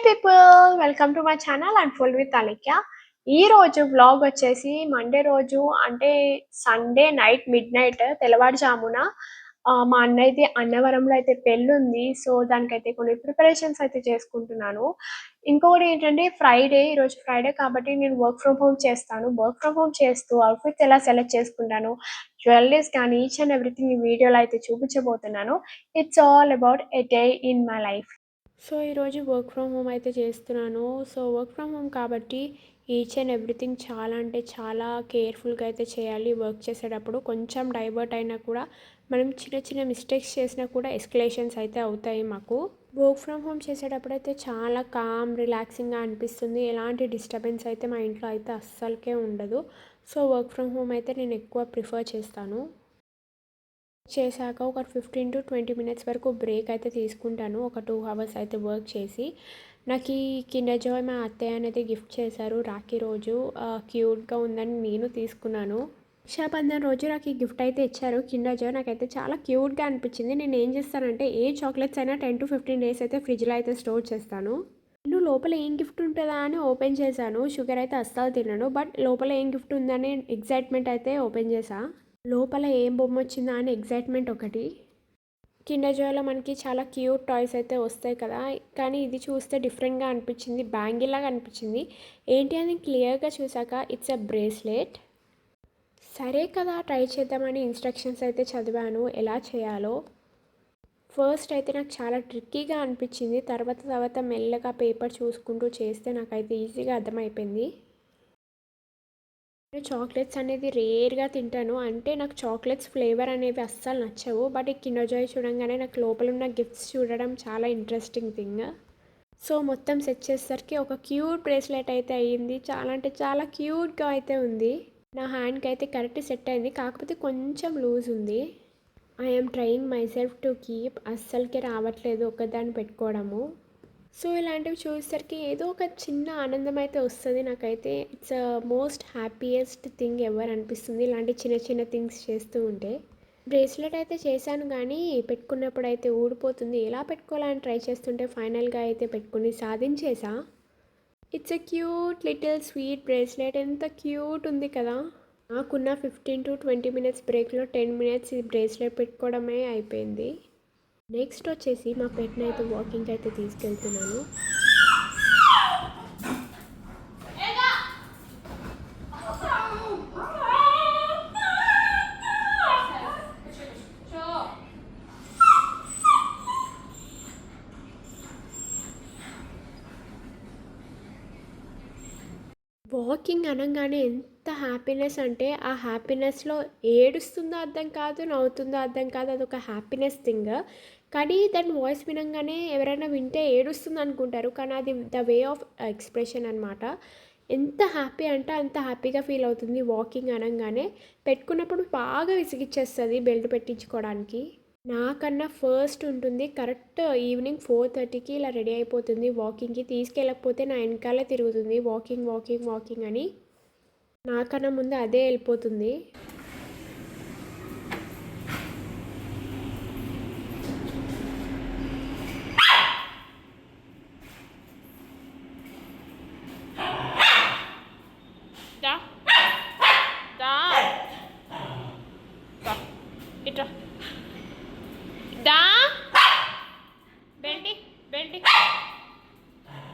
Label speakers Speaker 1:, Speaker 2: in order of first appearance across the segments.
Speaker 1: People welcome to my channel unfold with Alekhya. ఈరోజు vlog వచ్చేసి Monday రోజు అంటే సండే నైట్ మిడ్‌నైట్ తెల్లవారుజామున మా అన్నయ్యది అన్నవరంలో అయితే పెళ్ళుంది. సో, దానికైతే కొన్ని ప్రిపరేషన్స్ అయితే చేసుకుంటున్నాను. ఇంకొకటి ఏంటంటే ఈరోజు ఫ్రైడే కాబట్టి నేను వర్క్ ఫ్రమ్ హోమ్ చేస్తాను. వర్క్ ఫ్రమ్ హోమ్ చేస్తూ అవుట్‌ఫిట్స్ ఎలా సెలెక్ట్ చేసుకుంటాను, జ్యువెల్లరీస్ కానీ ఈచ్ అండ్ ఎవ్రీథింగ్ ఈ వీడియోలో అయితే చూపించబోతున్నాను. It's all about a day in my life. So, ఈరోజు వర్క్ ఫ్రమ్ హోమ్ అయితే చేస్తున్నాను. సో, వర్క్ ఫ్రమ్ హోమ్ కాబట్టి ఈచ్ అండ్ ఎవ్రీథింగ్ చాలా అంటే చాలా కేర్‌ఫుల్‌గా అయితే చేయాలి. వర్క్ చేసేటప్పుడు కొంచెం డైవర్ట్ అయినా కూడా మనం చిన్న చిన్న మిస్టేక్స్ చేసినా కూడా ఎస్కలేషన్స్ అయితే అవుతాయి మాకు. వర్క్ ఫ్రమ్ హోమ్ చేసేటప్పుడైతే చాలా కామ్, రిలాక్సింగ్‌గా అనిపిస్తుంది. ఎలాంటి డిస్టర్బెన్స్ అయితే మా ఇంట్లో అయితే అస్సలకే ఉండదు. సో, వర్క్ ఫ్రమ్ హోమ్ అయితే నేను ఎక్కువ ప్రిఫర్ చేస్తాను. చేశాక ఒక 15-20 మినిట్స్ వరకు బ్రేక్ అయితే తీసుకుంటాను. ఒక 2 అవర్స్ అయితే వర్క్ చేసి. నాకు ఈ కిండర్ జాయ్ మా అత్తయ్య అనేది గిఫ్ట్ చేశారు రాఖీ రోజు. క్యూట్‌గా ఉందని నేను తీసుకున్నాను. రక్షాబంధన్ రోజు నాకు ఈ గిఫ్ట్ అయితే ఇచ్చారు కిండర్ జాయ్. నాకైతే చాలా క్యూట్‌గా అనిపించింది. నేను ఏం చేస్తానంటే ఏ చాక్లెట్స్ అయినా 10-15 డేస్ అయితే ఫ్రిడ్జ్‌లో అయితే స్టోర్ చేస్తాను. నేను లోపల ఏం గిఫ్ట్ ఉంటుందా అని ఓపెన్ చేశాను. షుగర్ అయితే అస్సలు తినను. బట్ లోపల ఏం గిఫ్ట్ ఉందని ఎక్సైట్‌మెంట్ అయితే ఓపెన్ చేశా. లోపల ఏం బొమ్మ వచ్చిందా అని ఎక్సైట్‌మెంట్ ఒకటి. కిండర్ జాయ్‌లో మనకి చాలా క్యూట్ టాయ్స్ అయితే వస్తాయి కదా! కానీ ఇది చూస్తే డిఫరెంట్‌గా అనిపించింది. బ్యాంగిల్ లాగా అనిపించింది. ఏంటి అని క్లియర్‌గా చూసాక ఇట్స్ ఎ బ్రేస్లెట్. సరే కదా! ట్రై చేద్దామని ఇన్‌స్ట్రక్షన్స్ అయితే చదివాను ఎలా చేయాలో. ఫస్ట్ అయితే నాకు చాలా ట్రిక్కీగా అనిపించింది. తర్వాత మెల్లగా పేపర్ చూసుకుంటూ చేస్తే నాకైతే ఈజీగా అర్థమైపోయింది. నేను చాక్లెట్స్ అనేది రేర్‌గా తింటాను. అంటే నాకు చాక్లెట్స్ ఫ్లేవర్ అనేవి అస్సలు నచ్చవు. బట్ ఈ కిండర్ జాయ్ చూడంగానే నాకు లోపల ఉన్న గిఫ్ట్స్ చూడడం చాలా ఇంట్రెస్టింగ్ థింగ్. సో, మొత్తం సెట్ చేసేసరికి ఒక క్యూట్ బ్రేస్లెట్ అయితే అయ్యింది. చాలా అంటే చాలా క్యూట్‌గా అయితే ఉంది. నా హ్యాండ్‌కి అయితే కరెక్ట్ సెట్ అయింది. కాకపోతే కొంచెం లూజ్ ఉంది. I am trying myself to keep అస్సలకే రావట్లేదు ఒక్కదాన్ని పెట్టుకోవడము. సో, ఇలాంటివి చూసేసరికి ఏదో ఒక చిన్న ఆనందం అయితే వస్తుంది నాకైతే. It's most happiest thing ever అనిపిస్తుంది ఇలాంటి చిన్న చిన్న థింగ్స్ చేస్తూ ఉంటే. బ్రేస్లెట్ అయితే చేశాను కానీ పెట్టుకున్నప్పుడు అయితే ఊడిపోతుంది. ఎలా పెట్టుకోవాలని ట్రై చేస్తుంటే ఫైనల్గా అయితే పెట్టుకుని సాధించేసా. It's a cute little sweet bracelet. ఎంత క్యూట్ ఉంది కదా! నాకున్న 15-20 మినిట్స్ బ్రేక్లో 10 మినిట్స్ ఈ బ్రేస్లెట్ పెట్టుకోవడమే అయిపోయింది. నెక్స్ట్ వచ్చేసి మా పెట్ని అయితే వాకింగ్కి అయితే తీసుకెళ్తున్నాను. వాకింగ్ అనగానే ఎంత హ్యాపీనెస్ అంటే ఆ హ్యాపీనెస్లో ఏడుస్తుందో అర్థం కాదు, నవ్వుతుందో అర్థం కాదు. అదొక హ్యాపీనెస్ థింగ్. కానీ దాని వాయిస్ వినంగానే ఎవరైనా వింటే ఏడుస్తుంది అనుకుంటారు. కానీ అది ద వే ఆఫ్ ఎక్స్ప్రెషన్ అనమాట. ఎంత హ్యాపీ అంటే అంత హ్యాపీగా ఫీల్ అవుతుంది వాకింగ్ అనగానే. పెట్టుకున్నప్పుడు బాగా విసిగిచ్చేస్తుంది బెల్ట్ పెట్టించుకోవడానికి. నాకన్నా ఫస్ట్ ఉంటుంది. కరెక్ట్ ఈవినింగ్ 4:30కి ఇలా రెడీ అయిపోతుంది వాకింగ్కి. తీసుకెళ్ళకపోతే నా వెనకాలే తిరుగుతుంది వాకింగ్ వాకింగ్ వాకింగ్ అని. నాకన్నా ముందు అదే వెళ్ళిపోతుంది.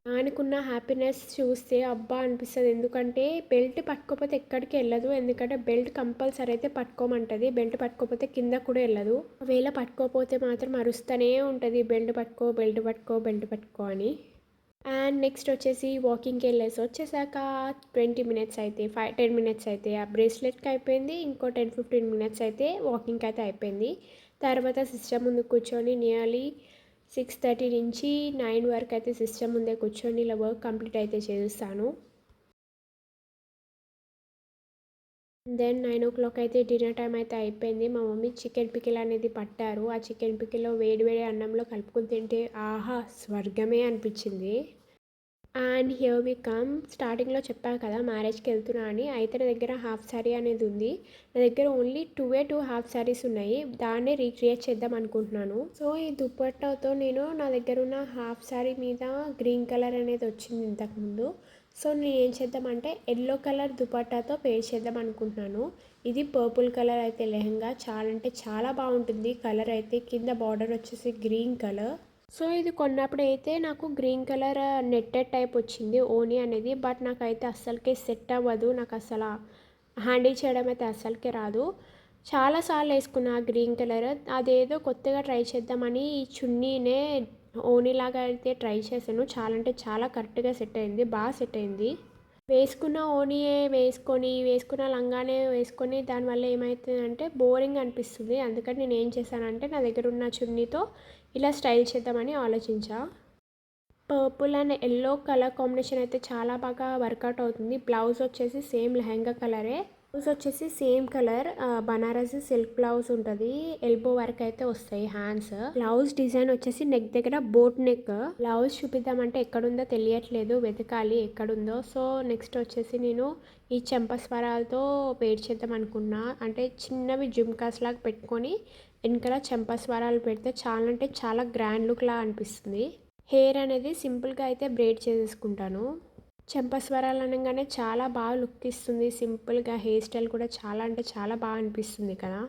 Speaker 1: దానికున్న హ్యాపీనెస్ చూస్తే అబ్బా అనిపిస్తుంది. ఎందుకంటే బెల్ట్ పట్టుకోకపోతే ఎక్కడికి వెళ్ళదు. ఎందుకంటే బెల్ట్ కంపల్సరీ అయితే పట్టుకోమంటుంది. బెల్ట్ పట్టుకోకపోతే కింద కూడా వెళ్ళదు. ఒకవేళ పట్టుకోకపోతే మాత్రం అరుస్తూనే ఉంటుంది బెల్ట్ పట్టుకో బెల్ట్ పట్టుకో బెల్ట్ పట్టుకో అని. అండ్ నెక్స్ట్ వచ్చేసి వాకింగ్కి వెళ్ళేసి వచ్చేసాక 20 మినిట్స్ అయితే 10 మినిట్స్ అయితే ఆ బ్రేస్లెట్కి అయిపోయింది. ఇంకో 10-15 మినిట్స్ అయితే వాకింగ్కి అయితే అయిపోయింది. తర్వాత సిస్టమ్ ముందు కూర్చొని నియర్లీ 6:30 నుంచి 9 వరకు అయితే సిస్టమ్ ముందే కూర్చొని ఇలా వర్క్ కంప్లీట్ అయితే చేస్తాను. దెన్ 9 అయితే డిన్నర్ టైం అయితే అయిపోయింది. మా మమ్మీ చికెన్ పికిల్ అనేది పట్టారు. ఆ చికెన్ పికిల్లో వేడి వేడి అన్నంలో కలుపుకొని తింటే ఆహా స్వర్గమే అనిపించింది. And here we come. స్టార్టింగ్లో చెప్పాను కదా మ్యారేజ్కి వెళ్తున్నా అని. అయితే నా దగ్గర హాఫ్ శారీ అనేది ఉంది. నా దగ్గర ఓన్లీ టూ హాఫ్ శారీస్ ఉన్నాయి. దాన్నే రీక్రియేట్ చేద్దాం అనుకుంటున్నాను. సో ఈ దుపట్టాతో నేను నా దగ్గర ఉన్న హాఫ్ శారీ మీద గ్రీన్ కలర్ అనేది వచ్చింది ఇంతకుముందు. సో నేను ఏం చేద్దామంటే ఎల్లో కలర్ దుపట్టాతో పేర్ చేద్దాం అనుకుంటున్నాను. ఇది పర్పుల్ కలర్ అయితే లెహంగా చాలా అంటే చాలా బాగుంటుంది. కలర్ అయితే కింద బార్డర్ వచ్చేసి గ్రీన్ కలర్. సో ఇది కొన్నప్పుడు అయితే నాకు గ్రీన్ కలర్ నెట్టెడ్ టైప్ వచ్చింది ఓనీ అనేది. బట్ నాకైతే అస్సలకే సెట్ అవ్వదు. నాకు అసలు హ్యాండిల్ చేయడం అయితే అస్సలకే రాదు. చాలాసార్లు వేసుకున్నా గ్రీన్ కలర్. అదేదో కొత్తగా ట్రై చేద్దామని ఈ చున్నీనే ఓనీలాగా అయితే ట్రై చేశాను. చాలా అంటే చాలా కరెక్ట్గా సెట్ అయింది. బాగా సెట్ అయింది. వేసుకున్న ఓనీయే వేసుకున్న లంగానే వేసుకొని దానివల్ల ఏమవుతుందంటే బోరింగ్ అనిపిస్తుంది. అందుకని నేను ఏం చేశానంటే నా దగ్గర ఉన్న చున్నీతో ఇలా స్టైల్ చేద్దామని ఆలోచించా. Purple and yellow colour combination అయితే చాలా బాగా వర్కౌట్ అవుతుంది. బ్లౌజ్ వచ్చేసి సేమ్ లెహంగా కలరే. బ్లౌజ్ వచ్చేసి same colour Banarasi silk blouse ఉంటుంది. ఎల్బో వర్క్ అయితే వస్తాయి హ్యాండ్స్. బ్లౌజ్ డిజైన్ వచ్చేసి నెక్ దగ్గర బోట్ నెక్. బ్లౌజ్ చూపిద్దామంటే ఎక్కడుందో తెలియట్లేదు, వెతకాలి ఎక్కడుందో. సో నెక్స్ట్ వచ్చేసి నేను ఈ చెంపస్వరాలతో పేర్ చేద్దాం అనుకున్నా. అంటే చిన్నవి జుమ్కాస్ లాగా పెట్టుకొని వెనకాల చెంపస్వరాలు పెడితే చాలా అంటే చాలా గ్రాండ్ లుక్ లా అనిపిస్తుంది. హెయిర్ అనేది సింపుల్గా అయితే బ్రేడ్ చేసేసుకుంటాను. చెంపస్వరాలు అనగానే చాలా బాగా లుక్ ఇస్తుంది. సింపుల్గా హెయిర్ స్టైల్ కూడా చాలా అంటే చాలా బాగా అనిపిస్తుంది కదా.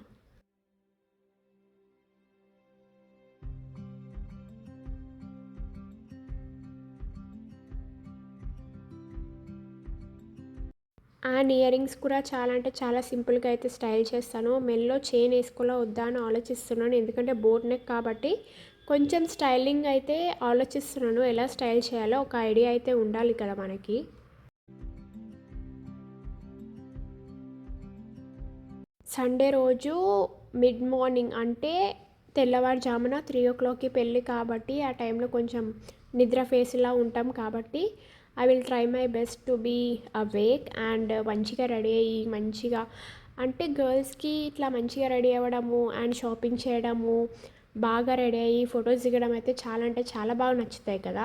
Speaker 1: అండ్ ఇయర్ రింగ్స్ కూడా చాలా అంటే చాలా సింపుల్గా అయితే స్టైల్ చేస్తాను. మెల్లో చైన్ వేసుకోవాలా వద్దా అని ఆలోచిస్తున్నాను. ఎందుకంటే బోట్ నెక్ కాబట్టి కొంచెం స్టైలింగ్ అయితే ఆలోచిస్తున్నాను. ఎలా స్టైల్ చేయాలో ఒక ఐడియా అయితే ఉండాలి కదా మనకి. సండే రోజు మిడ్ మార్నింగ్ అంటే తెల్లవారుజామున 3 o'clockకి పెళ్ళి కాబట్టి ఆ టైంలో కొంచెం నిద్ర ఫేస్లా ఉంటాం కాబట్టి I will try my best to be awake and మంచిగా రెడీ అయ్యి మంచిగా అంటే గర్ల్స్కి ఇట్లా మంచిగా రెడీ అవ్వడము అండ్ షాపింగ్ చేయడము బాగా రెడీ అయ్యి ఫొటోస్ దిగడం అయితే చాలా అంటే చాలా బాగా నచ్చుతాయి కదా.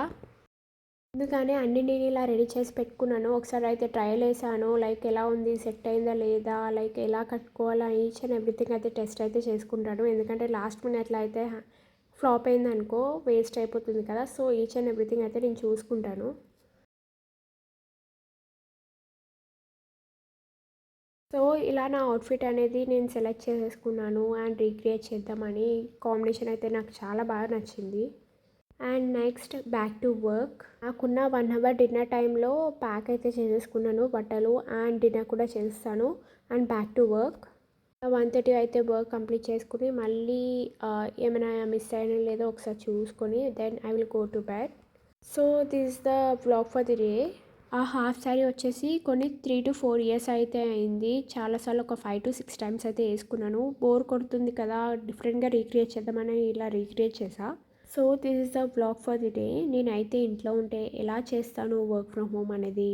Speaker 1: అందుకనే అన్ని నేను ఇలా రెడీ చేసి పెట్టుకున్నాను. ఒకసారి అయితే ట్రయల్ వేసాను. లైక్ ఎలా ఉంది, సెట్ అయిందా లేదా, లైక్ ఎలా కట్టుకోవాలా, ఈచ్ అండ్ ఎవ్రీథింగ్ అయితే టెస్ట్ అయితే చేసుకుంటాను. ఎందుకంటే లాస్ట్ మినిట్లో అయితే ఫ్లాప్ అయిందనుకో వేస్ట్ అయిపోతుంది కదా. సో ఈచ్ అండ్ ఎవ్రీథింగ్ అయితే నేను చూసుకుంటాను. సో ఇలా నా అవుట్ఫిట్ అనేది నేను సెలెక్ట్ చేసేసుకున్నాను అండ్ రీక్రియేట్ చేద్దామని. కాంబినేషన్ అయితే నాకు చాలా బాగా నచ్చింది. And next back to work. నాకున్న 1 hour డిన్నర్ టైంలో ప్యాక్ అయితే చేసేసుకున్నాను బట్టలు అండ్ డిన్నర్ కూడా చేస్తాను అండ్ బ్యాక్ టు వర్క్. 1:30 అయితే వర్క్ కంప్లీట్ చేసుకుని మళ్ళీ ఏమైనా మిస్ అయినా లేదో ఒకసారి చూసుకొని then I will go to bed. So this the vlog for the day. ఆ హాఫ్ శారీ వచ్చేసి కొన్ని 3 to 4 years అయితే అయింది. చాలాసార్లు ఒక 5 to 6 times అయితే వేసుకున్నాను. బోర్ కొడుతుంది కదా, డిఫరెంట్గా రీక్రియేట్ చేద్దామని ఇలా రీక్రియేట్ చేసా. So this is the vlog for the day. నేనైతే ఇంట్లో ఉంటే ఎలా చేస్తాను వర్క్ ఫ్రమ్ హోమ్ అనేది,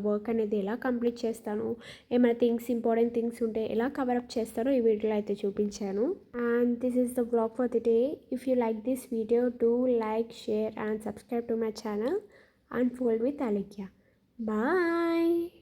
Speaker 1: వర్క్ అనేది ఎలా కంప్లీట్ చేస్తాను, ఏమైనా ఇంపార్టెంట్ థింగ్స్ ఉంటే ఎలా కవరప్ చేస్తానో ఈ వీడియోలో అయితే చూపించాను. And this is the vlog for the day. If you like this video do like, share and subscribe to my channel Unfold with Alekia. Bye.